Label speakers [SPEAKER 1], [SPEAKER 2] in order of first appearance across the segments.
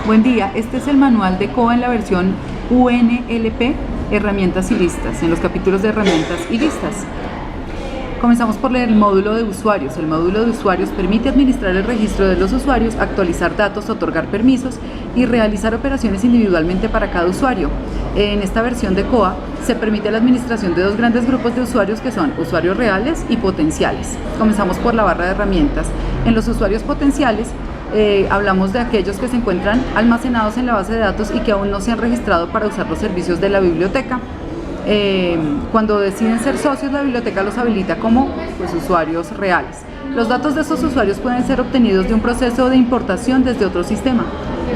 [SPEAKER 1] Buen día, este es el manual de COA en la versión UNLP, herramientas y listas, en los capítulos de herramientas y listas. Comenzamos por leer el módulo de usuarios. El módulo de usuarios permite administrar el registro de los usuarios, actualizar datos, otorgar permisos y realizar operaciones individualmente para cada usuario. En esta versión de COA se permite la administración de dos grandes grupos de usuarios que son usuarios reales y potenciales. Comenzamos por la barra de herramientas. En los usuarios potenciales hablamos de aquellos que se encuentran almacenados en la base de datos y que aún no se han registrado para usar los servicios de la biblioteca. Cuando deciden ser socios, la biblioteca los habilita como usuarios reales. Los datos de esos usuarios pueden ser obtenidos de un proceso de importación desde otro sistema.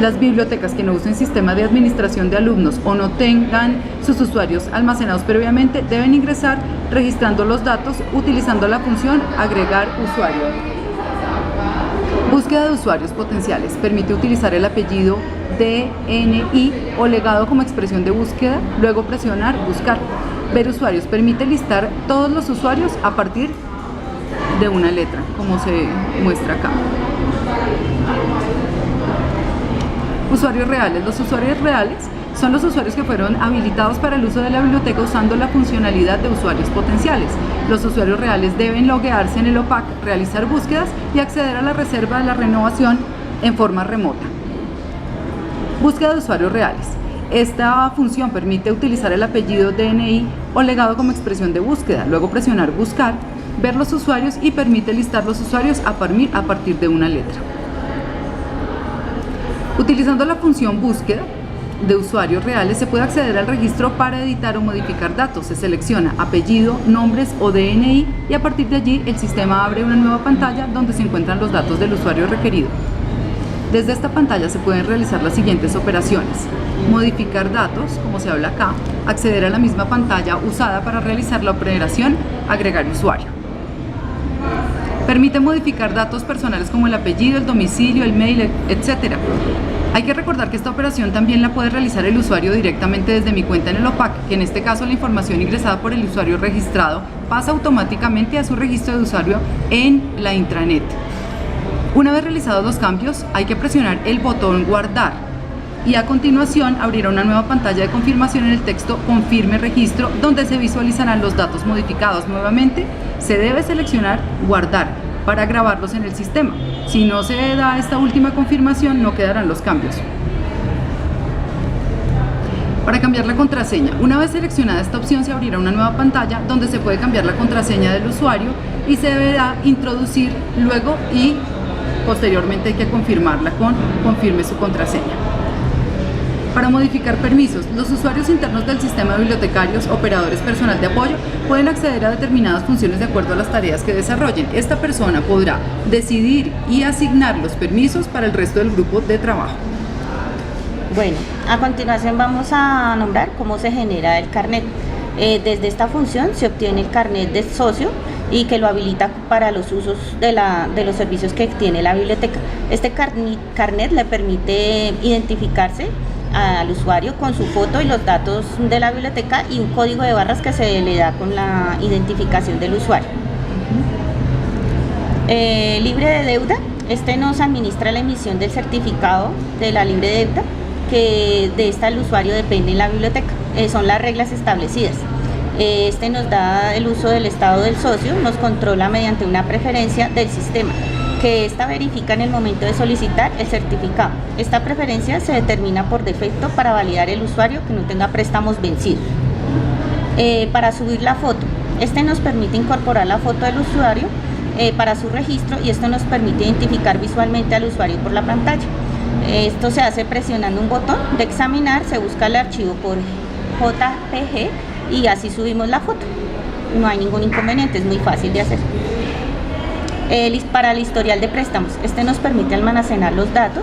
[SPEAKER 1] Las bibliotecas que no usen sistema de administración de alumnos o no tengan sus usuarios almacenados previamente deben ingresar registrando los datos utilizando la función agregar usuario. Búsqueda de usuarios potenciales. Permite utilizar el apellido DNI o legado como expresión de búsqueda, luego presionar buscar. Ver usuarios. Permite listar todos los usuarios a partir de una letra, como se muestra acá. Usuarios reales. Los usuarios reales son los usuarios que fueron habilitados para el uso de la biblioteca usando la funcionalidad de usuarios potenciales. Los usuarios reales deben loguearse en el OPAC, realizar búsquedas y acceder a la reserva de la renovación en forma remota. Búsqueda de usuarios reales. Esta función permite utilizar el apellido DNI o legado como expresión de búsqueda, luego presionar buscar, ver los usuarios y permite listar los usuarios a partir de una letra. Utilizando la función búsqueda de usuarios reales se puede acceder al registro para editar o modificar datos. Se selecciona apellido, nombres o DNI y a partir de allí el sistema abre una nueva pantalla donde se encuentran los datos del usuario requerido. Desde esta pantalla se pueden realizar las siguientes operaciones: modificar datos, como se habla acá, acceder a la misma pantalla usada para realizar la operación agregar usuario. Permite modificar datos personales como el apellido, el domicilio, el mail, etc. Hay que recordar que esta operación también la puede realizar el usuario directamente desde mi cuenta en el OPAC, que en este caso la información ingresada por el usuario registrado pasa automáticamente a su registro de usuario en la intranet. Una vez realizados los cambios, hay que presionar el botón guardar y a continuación abrirá una nueva pantalla de confirmación en el texto confirme registro, donde se visualizarán los datos modificados. Nuevamente se debe seleccionar guardar para grabarlos en el sistema. Si no se da esta última confirmación, no quedarán los cambios. Para cambiar la contraseña, una vez seleccionada esta opción se abrirá una nueva pantalla donde se puede cambiar la contraseña del usuario y se deberá introducir luego y posteriormente hay que confirmarla con confirme su contraseña. Para modificar permisos, los usuarios internos del sistema de bibliotecarios, operadores, personal de apoyo pueden acceder a determinadas funciones de acuerdo a las tareas que desarrollen. Esta persona podrá decidir y asignar los permisos para el resto del grupo de trabajo.
[SPEAKER 2] Bueno, a continuación vamos a nombrar cómo se genera el carnet. Desde esta función se obtiene el carnet de socio y que lo habilita para los usos de los servicios que tiene la biblioteca. Este carnet le permite identificarse al usuario con su foto y los datos de la biblioteca y un código de barras que se le da con la identificación del usuario. Libre de deuda. Este nos administra la emisión del certificado de la libre deuda, que de esta el usuario depende en la biblioteca. Son las reglas establecidas. Este nos da el uso del estado del socio, nos controla mediante una preferencia del sistema, que esta verifica en el momento de solicitar el certificado. Esta preferencia se determina por defecto para validar el usuario que no tenga préstamos vencidos. Para subir la foto, este nos permite incorporar la foto del usuario para su registro y esto nos permite identificar visualmente al usuario por la pantalla. Esto se hace presionando un botón de examinar, se busca el archivo por JPG y así subimos la foto. No hay ningún inconveniente, es muy fácil de hacer. Para el historial de préstamos, este nos permite almacenar los datos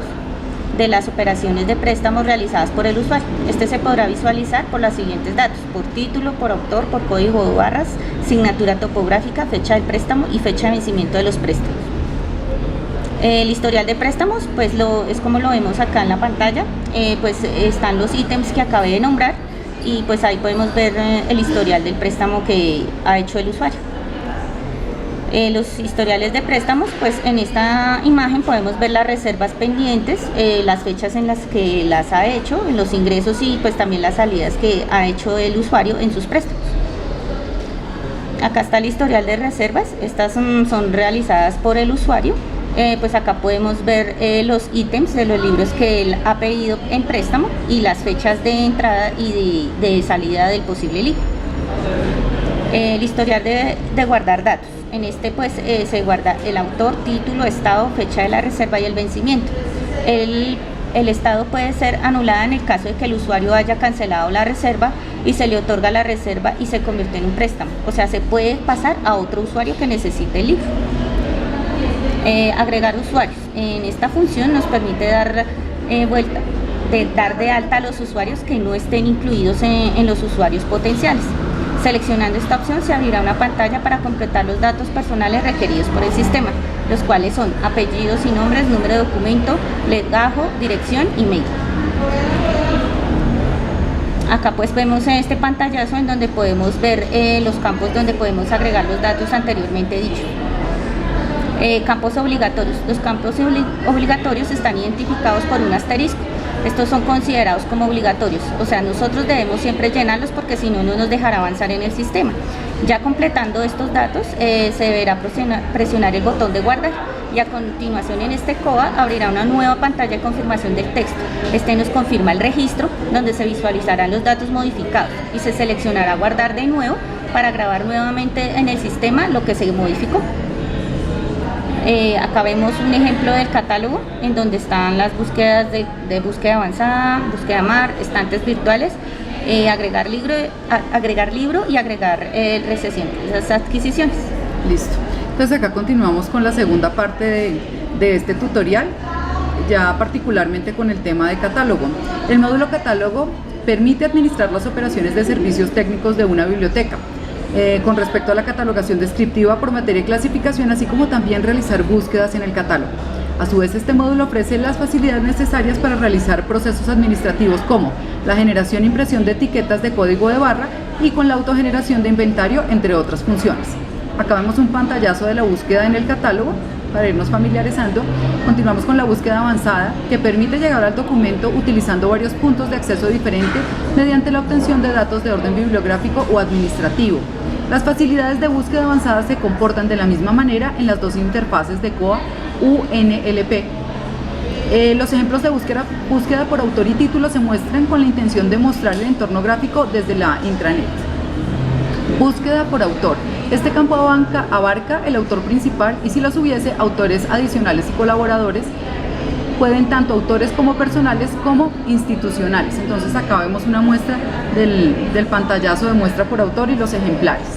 [SPEAKER 2] de las operaciones de préstamos realizadas por el usuario. Este se podrá visualizar por los siguientes datos: por título, por autor, por código de barras, signatura topográfica, fecha del préstamo y fecha de vencimiento de los préstamos. El historial de préstamos, pues es como lo vemos acá en la pantalla, pues están los ítems que acabé de nombrar y pues ahí podemos ver el historial del préstamo que ha hecho el usuario. Los historiales de préstamos, pues en esta imagen podemos ver las reservas pendientes, las fechas en las que las ha hecho, los ingresos y pues también las salidas que ha hecho el usuario en sus préstamos. Acá está el historial de reservas, estas son realizadas por el usuario. Pues acá podemos ver los ítems de los libros que él ha pedido en préstamo y las fechas de entrada y de salida del posible libro. El historial de guardar datos. En este pues se guarda el autor, título, estado, fecha de la reserva y el vencimiento. El estado puede ser anulada en el caso de que el usuario haya cancelado la reserva y se le otorga la reserva y se convierte en un préstamo. O sea, se puede pasar a otro usuario que necesite el libro. Agregar usuarios. En esta función nos permite dar de alta a los usuarios que no estén incluidos en los usuarios potenciales. Seleccionando esta opción se abrirá una pantalla para completar los datos personales requeridos por el sistema, los cuales son apellidos y nombres, número de documento, legajo, dirección y mail. Acá pues vemos este pantallazo en donde podemos ver los campos donde podemos agregar los datos anteriormente dichos. Campos obligatorios. Los campos obligatorios están identificados por un asterisco. Estos son considerados como obligatorios, o sea, nosotros debemos siempre llenarlos porque si no, no nos dejará avanzar en el sistema. Ya completando estos datos, se deberá presionar el botón de guardar y a continuación en este COA abrirá una nueva pantalla de confirmación del texto. Este nos confirma el registro, donde se visualizarán los datos modificados y se seleccionará guardar de nuevo para grabar nuevamente en el sistema lo que se modificó. Acá vemos un ejemplo del catálogo en donde están las búsquedas de búsqueda avanzada, búsqueda MAR, estantes virtuales, agregar libro y agregar recesión, las adquisiciones.
[SPEAKER 1] Listo. Entonces acá continuamos con la segunda parte de este tutorial, ya particularmente con el tema de catálogo. El módulo catálogo permite administrar las operaciones de servicios técnicos de una biblioteca. Con respecto a la catalogación descriptiva por materia y clasificación, así como también realizar búsquedas en el catálogo. A su vez, este módulo ofrece las facilidades necesarias para realizar procesos administrativos como la generación e impresión de etiquetas de código de barra y con la autogeneración de inventario, entre otras funciones. Acá vemos un pantallazo de la búsqueda en el catálogo para irnos familiarizando. Continuamos con la búsqueda avanzada, que permite llegar al documento utilizando varios puntos de acceso diferentes mediante la obtención de datos de orden bibliográfico o administrativo. Las facilidades de búsqueda avanzada se comportan de la misma manera en las dos interfaces de COA UNLP. Los ejemplos de búsqueda por autor y título se muestran con la intención de mostrar el entorno gráfico desde la intranet. Búsqueda por autor. Este campo abarca el autor principal y si los hubiese autores adicionales y colaboradores, pueden tanto autores como personales como institucionales. Entonces acá vemos una muestra del pantallazo de muestra por autor y los ejemplares.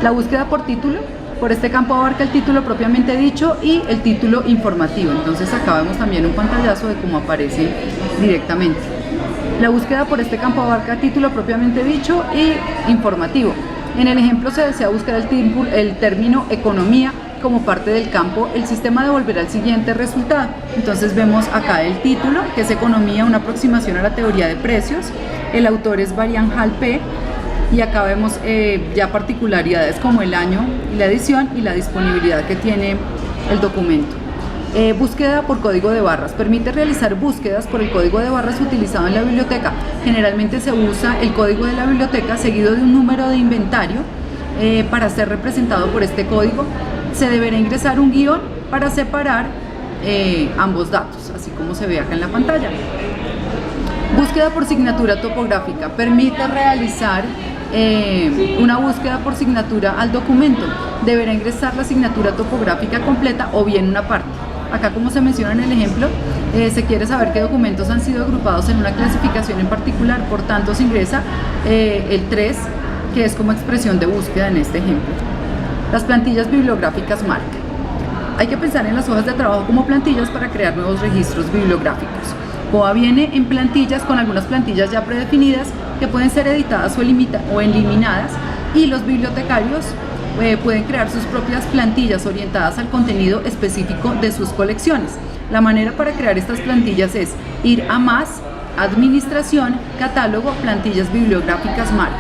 [SPEAKER 1] La búsqueda por título. Por este campo abarca el título propiamente dicho y el título informativo. Entonces acá vemos también un pantallazo de cómo aparece directamente. La búsqueda por este campo abarca título propiamente dicho y informativo. En el ejemplo se desea buscar el término economía como parte del campo. El sistema devolverá el siguiente resultado. Entonces vemos acá el título, que es economía, una aproximación a la teoría de precios. El autor es Varian Halpe. Y acá vemos ya particularidades como el año y la edición y la disponibilidad que tiene el documento. Búsqueda por código de barras. Permite realizar búsquedas por el código de barras utilizado en la biblioteca. Generalmente se usa el código de la biblioteca seguido de un número de inventario para ser representado por este código. Se deberá ingresar un guión para separar ambos datos, así como se ve acá en la pantalla. Búsqueda por signatura topográfica. Permite realizar una búsqueda por signatura al documento. Deberá ingresar la signatura topográfica completa o bien una parte. Acá, como se menciona en el ejemplo, se quiere saber qué documentos han sido agrupados en una clasificación en particular, por tanto se ingresa el 3, que es como expresión de búsqueda en este ejemplo. Las plantillas bibliográficas MARC. Hay que pensar en las hojas de trabajo como plantillas para crear nuevos registros bibliográficos. COA viene en plantillas, con algunas plantillas ya predefinidas que pueden ser editadas o eliminadas, y los bibliotecarios pueden crear sus propias plantillas orientadas al contenido específico de sus colecciones. La manera para crear estas plantillas es ir a Más, Administración, Catálogo, Plantillas bibliográficas MARC.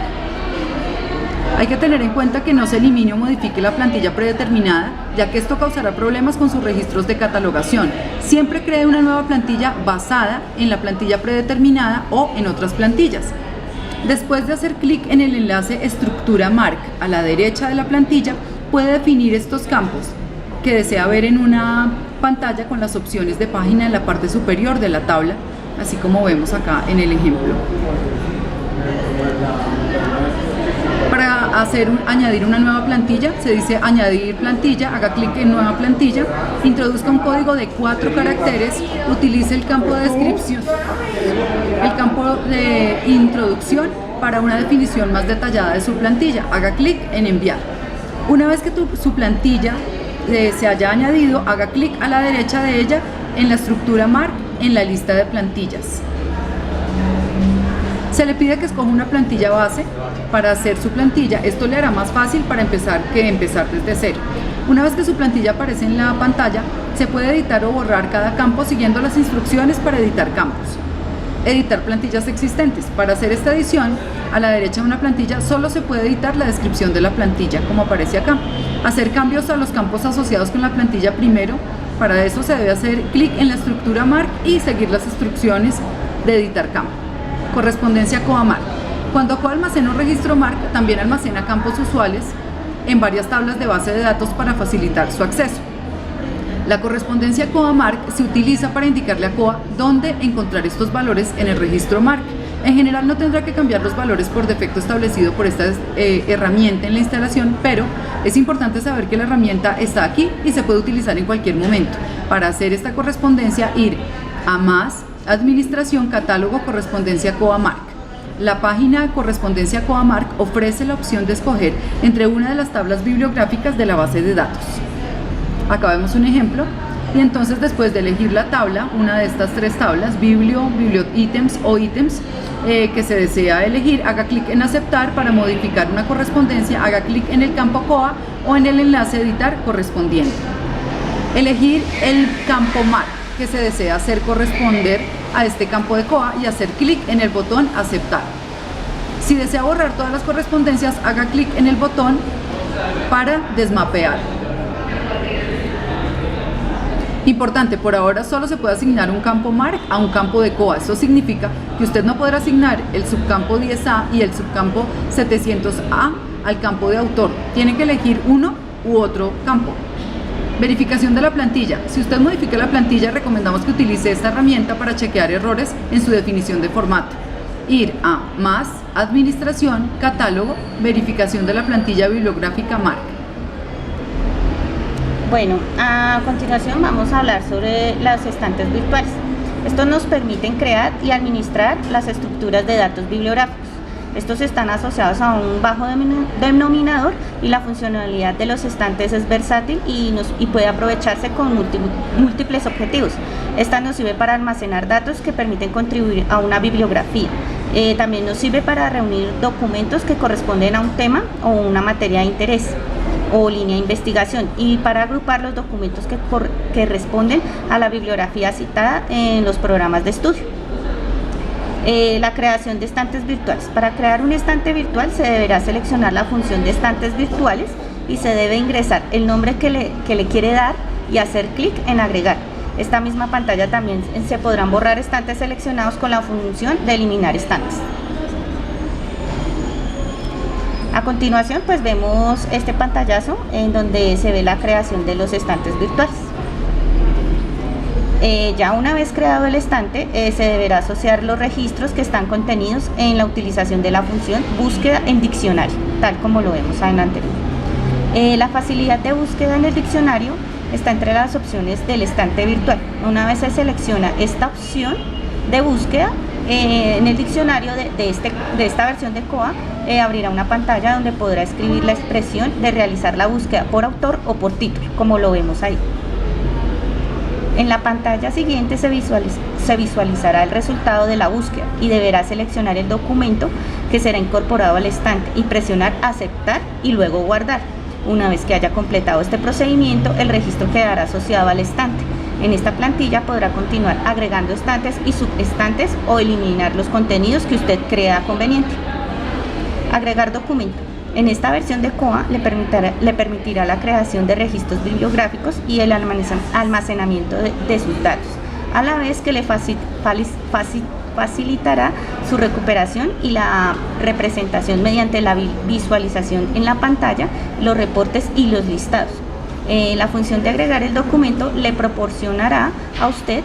[SPEAKER 1] Hay que tener en cuenta que no se elimine o modifique la plantilla predeterminada, ya que esto causará problemas con sus registros de catalogación. Siempre cree una nueva plantilla basada en la plantilla predeterminada o en otras plantillas. Después de hacer clic en el enlace Estructura Marc a la derecha de la plantilla, puede definir estos campos que desea ver en una pantalla con las opciones de página en la parte superior de la tabla, así como vemos acá en el ejemplo. Para añadir una nueva plantilla, se dice añadir plantilla, haga clic en nueva plantilla, introduzca un código de 4 caracteres, utilice el campo de descripción, el campo de introducción para una definición más detallada de su plantilla, haga clic en enviar. Una vez que su plantilla se haya añadido, haga clic a la derecha de ella en la estructura Marc en la lista de plantillas. Se le pide que escoja una plantilla base para hacer su plantilla. Esto le hará más fácil para empezar que empezar desde cero. Una vez que su plantilla aparece en la pantalla, se puede editar o borrar cada campo siguiendo las instrucciones para editar campos. Editar plantillas existentes. Para hacer esta edición, a la derecha de una plantilla solo se puede editar la descripción de la plantilla, como aparece acá. Hacer cambios a los campos asociados con la plantilla primero. Para eso se debe hacer clic en la estructura Marc y seguir las instrucciones de editar campo. Correspondencia COA Marc. Cuando COA almacena un registro Marc, también almacena campos usuales en varias tablas de base de datos para facilitar su acceso. La correspondencia COA Marc se utiliza para indicarle a COA dónde encontrar estos valores en el registro Marc. En general no tendrá que cambiar los valores por defecto establecido por esta herramienta en la instalación, pero es importante saber que la herramienta está aquí y se puede utilizar en cualquier momento. Para hacer esta correspondencia, ir a Más, Administración, Catálogo, Correspondencia COA Marc. La página Correspondencia COA Marc ofrece la opción de escoger entre una de las tablas bibliográficas de la base de datos. Acá vemos un ejemplo, y entonces después de elegir la tabla, una de estas 3 tablas, ítems o ítems, que se desea elegir, haga clic en aceptar. Para modificar una correspondencia, haga clic en el campo COA o en el enlace editar correspondiente. Elegir el campo Marc que se desea hacer corresponder a este campo de COA y hacer clic en el botón aceptar. Si desea borrar todas las correspondencias, haga clic en el botón para desmapear. Importante, por ahora solo se puede asignar un campo Marc a un campo de COA. Esto significa que usted no podrá asignar el subcampo 10A y el subcampo 700A al campo de autor. Tiene que elegir uno u otro campo. Verificación de la plantilla. Si usted modifica la plantilla, recomendamos que utilice esta herramienta para chequear errores en su definición de formato. Ir a Más, Administración, Catálogo, Verificación de la plantilla bibliográfica Marc.
[SPEAKER 2] Bueno, a continuación vamos a hablar sobre los estantes virtuales. Estos nos permiten crear y administrar las estructuras de datos bibliográficos. Estos están asociados a un bajo denominador y la funcionalidad de los estantes es versátil y puede aprovecharse con múltiples objetivos. Esta nos sirve para almacenar datos que permiten contribuir a una bibliografía. También nos sirve para reunir documentos que corresponden a un tema o una materia de interés o línea de investigación, y para agrupar los documentos que responden a la bibliografía citada en los programas de estudio. La creación de estantes virtuales. Para crear un estante virtual se deberá seleccionar la función de estantes virtuales y se debe ingresar el nombre que le quiere dar y hacer clic en agregar. Esta misma pantalla también se podrán borrar estantes seleccionados con la función de eliminar estantes. A continuación pues vemos este pantallazo en donde se ve la creación de los estantes virtuales. Ya una vez creado el estante, se deberá asociar los registros que están contenidos en la utilización de la función búsqueda en diccionario, tal como lo vemos en anterior. La facilidad de búsqueda en el diccionario está entre las opciones del estante virtual. Una vez se selecciona esta opción de búsqueda, en el diccionario de esta versión de COA abrirá una pantalla donde podrá escribir la expresión de realizar la búsqueda por autor o por título, como lo vemos ahí. En la pantalla siguiente se visualizará el resultado de la búsqueda y deberá seleccionar el documento que será incorporado al estante y presionar aceptar y luego guardar. Una vez que haya completado este procedimiento, el registro quedará asociado al estante. En esta plantilla podrá continuar agregando estantes y subestantes o eliminar los contenidos que usted crea conveniente. Agregar documento. En esta versión de COA le permitirá la creación de registros bibliográficos y el almacenamiento de sus datos, a la vez que le facilitará su recuperación y la representación mediante la visualización en la pantalla, los reportes y los listados. La función de agregar el documento le proporcionará a usted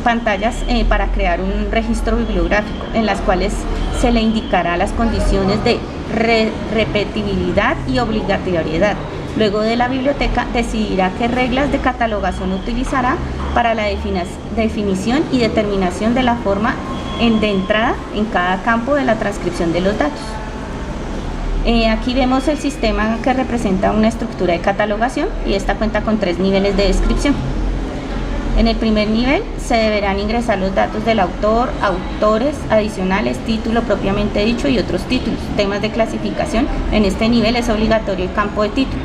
[SPEAKER 2] pantallas para crear un registro bibliográfico en las cuales se le indicará las condiciones de repetibilidad y obligatoriedad. Luego de la biblioteca decidirá qué reglas de catalogación utilizará para la definición y determinación de la forma de entrada en cada campo de la transcripción de los datos. Aquí vemos el sistema que representa una estructura de catalogación y esta cuenta con 3 niveles de descripción. En el primer nivel se deberán ingresar los datos del autor, autores adicionales, título propiamente dicho y otros títulos. Temas de clasificación: en este nivel es obligatorio el campo de título.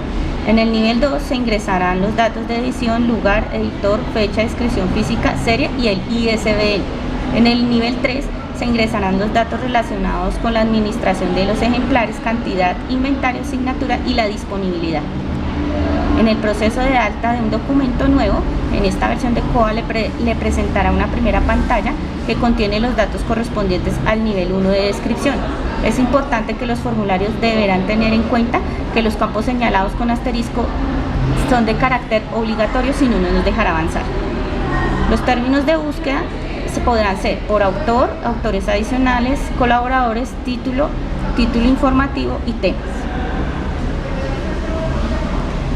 [SPEAKER 2] En el nivel 2 se ingresarán los datos de edición, lugar, editor, fecha de inscripción física, serie y el ISBN. En el nivel 3 se ingresarán los datos relacionados con la administración de los ejemplares, cantidad, inventario, asignatura y la disponibilidad. En el proceso de alta de un documento nuevo, en esta versión de COA le presentará una primera pantalla que contiene los datos correspondientes al nivel 1 de descripción. Es importante que los formularios deberán tener en cuenta que los campos señalados con asterisco son de carácter obligatorio, si no, no nos dejará avanzar. Los términos de búsqueda podrán ser por autor, autores adicionales, colaboradores, título informativo y temas.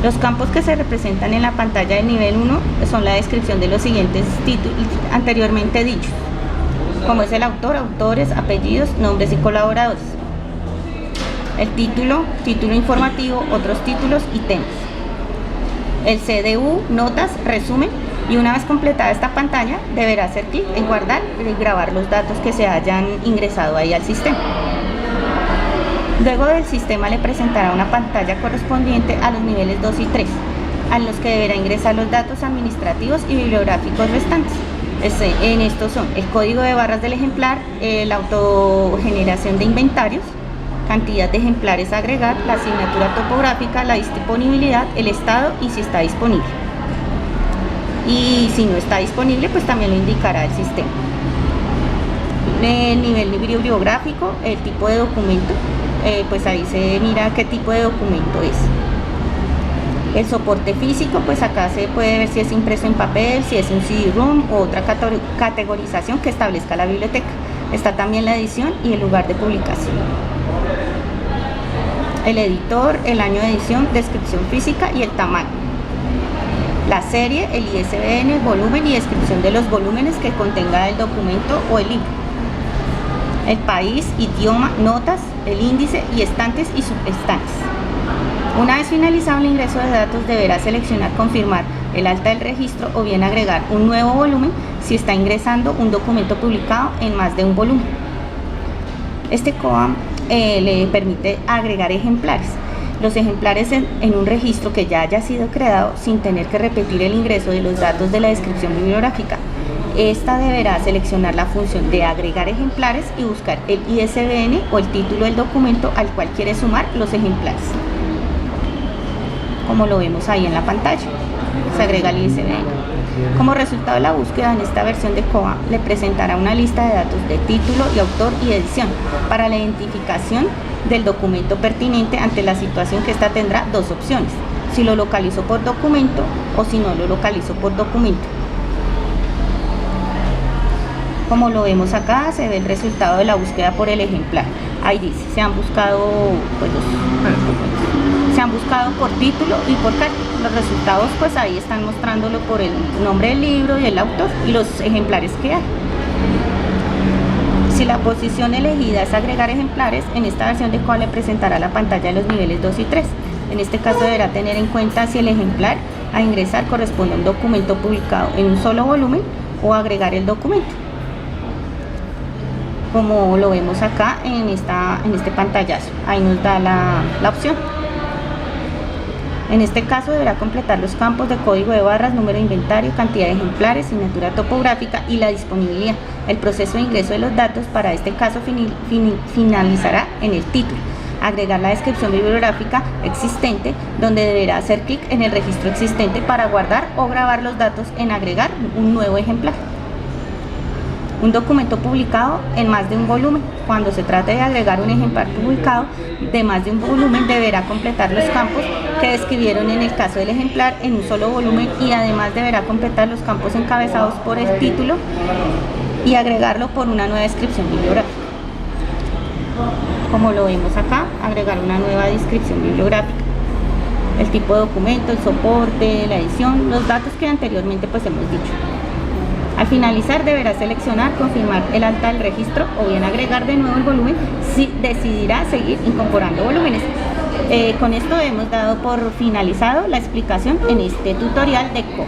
[SPEAKER 2] Los campos que se representan en la pantalla del nivel 1 son la descripción de los siguientes títulos anteriormente dichos, como es el autor, autores, apellidos, nombres y colaboradores. El título informativo, otros títulos y temas. El CDU, notas, resumen, y una vez completada esta pantalla deberá hacer clic en guardar y grabar los datos que se hayan ingresado ahí al sistema. Luego del sistema le presentará una pantalla correspondiente a los niveles 2 y 3, a los que deberá ingresar los datos administrativos y bibliográficos restantes. En estos son el código de barras del ejemplar, la autogeneración de inventarios, cantidad de ejemplares a agregar, la asignatura topográfica, la disponibilidad, el estado y si está disponible. Y si no está disponible, pues también lo indicará el sistema. El nivel bibliográfico, el tipo de documento, pues ahí se mira qué tipo de documento es. El soporte físico, pues acá se puede ver si es impreso en papel, si es un CD-ROM o otra categorización que establezca la biblioteca. Está también la edición y el lugar de publicación. El editor, el año de edición, descripción física y el tamaño. La serie, el ISBN, el volumen y descripción de los volúmenes que contenga el documento o el libro. El país, idioma, notas, el índice y estantes y subestantes. Una vez finalizado el ingreso de datos, deberá seleccionar confirmar el alta del registro o bien agregar un nuevo volumen si está ingresando un documento publicado en más de un volumen. Este COA le permite agregar ejemplares. Los ejemplares en un registro que ya haya sido creado sin tener que repetir el ingreso de los datos de la descripción bibliográfica. Esta deberá seleccionar la función de agregar ejemplares y buscar el ISBN o el título del documento al cual quiere sumar los ejemplares. Como lo vemos ahí en la pantalla, se agrega el ISBN. Como resultado de la búsqueda en esta versión de COA, le presentará una lista de datos de título y autor y edición para la identificación del documento pertinente. Ante la situación que esta tendrá dos opciones: si lo localizo por documento o si no lo localizo por documento. Como lo vemos acá, se ve el resultado de la búsqueda por el ejemplar. Ahí dice, se han buscado por título y por carta. Los resultados pues ahí están mostrándolo por el nombre del libro y el autor y los ejemplares que hay. Si la posición elegida es agregar ejemplares, en esta versión de COA le presentará la pantalla de los niveles 2 y 3. En este caso deberá tener en cuenta si el ejemplar a ingresar corresponde a un documento publicado en un solo volumen o agregar el documento, como lo vemos acá en este pantallazo. Ahí nos da la opción. En este caso deberá completar los campos de código de barras, número de inventario, cantidad de ejemplares, asignatura topográfica y la disponibilidad. El proceso de ingreso de los datos para este caso finalizará en el título. agregar la descripción bibliográfica existente, donde deberá hacer clic en el registro existente para guardar o grabar los datos en agregar un nuevo ejemplar. Un documento publicado en más de un volumen. Cuando se trate de agregar un ejemplar publicado de más de un volumen, deberá completar los campos que describieron en el caso del ejemplar en un solo volumen, y además deberá completar los campos encabezados por el título y agregarlo por una nueva descripción bibliográfica. Como lo vemos acá, agregar una nueva descripción bibliográfica, el tipo de documento, el soporte, la edición, los datos que anteriormente pues hemos dicho. Al finalizar deberá seleccionar, confirmar el alta del registro o bien agregar de nuevo el volumen si decidirá seguir incorporando volúmenes. Con esto hemos dado por finalizado la explicación en este tutorial de CO.